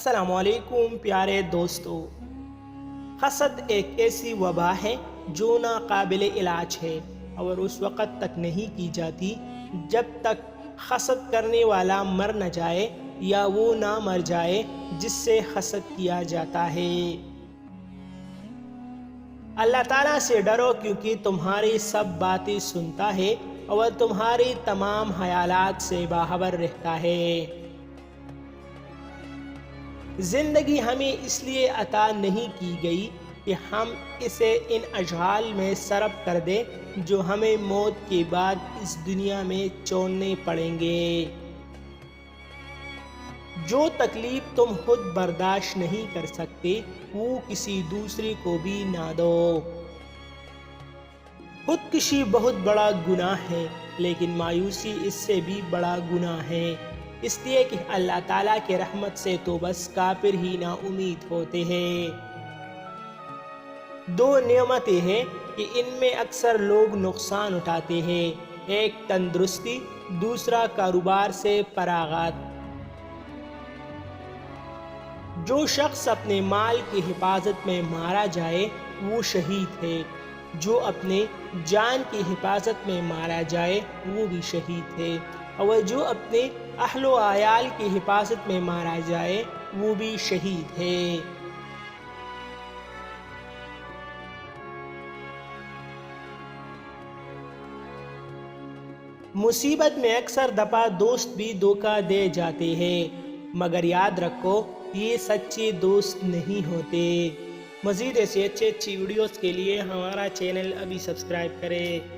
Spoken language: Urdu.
السلام علیکم پیارے دوستو، حسد ایک ایسی وبا ہے جو ناقابل علاج ہے اور اس وقت تک نہیں کی جاتی جب تک حسد کرنے والا مر نہ جائے یا وہ نہ مر جائے جس سے حسد کیا جاتا ہے۔ اللہ تعالیٰ سے ڈرو کیونکہ تمہاری سب باتیں سنتا ہے اور تمہاری تمام خیالات سے باخبر رہتا ہے۔ زندگی ہمیں اس لیے عطا نہیں کی گئی کہ ہم اسے ان اشغال میں صرف کر دیں جو ہمیں موت کے بعد اس دنیا میں چھوڑنے پڑیں گے۔ جو تکلیف تم خود برداشت نہیں کر سکتے وہ کسی دوسرے کو بھی نہ دو۔ خودکشی بہت بڑا گناہ ہے لیکن مایوسی اس سے بھی بڑا گناہ ہے، اس لیے کہ اللہ تعالیٰ کے رحمت سے تو بس کافر ہی نا امید ہوتے ہیں۔ دو نعمتیں ہیں کہ ان میں اکثر لوگ نقصان اٹھاتے ہیں، ایک تندرستی، دوسرا کاروبار سے فراغت۔ جو شخص اپنے مال کی حفاظت میں مارا جائے وہ شہید ہے، جو اپنے جان کی حفاظت میں مارا جائے وہ بھی شہید ہے، اور جو اپنے اہل و عیال کی حفاظت میں مارا جائے وہ بھی شہید ہے۔ مصیبت میں اکثر دفعہ دوست بھی دھوکہ دے جاتے ہیں، مگر یاد رکھو یہ سچے دوست نہیں ہوتے۔ مزید ایسی اچھی ویڈیوز کے لیے ہمارا چینل ابھی سبسکرائب کریں۔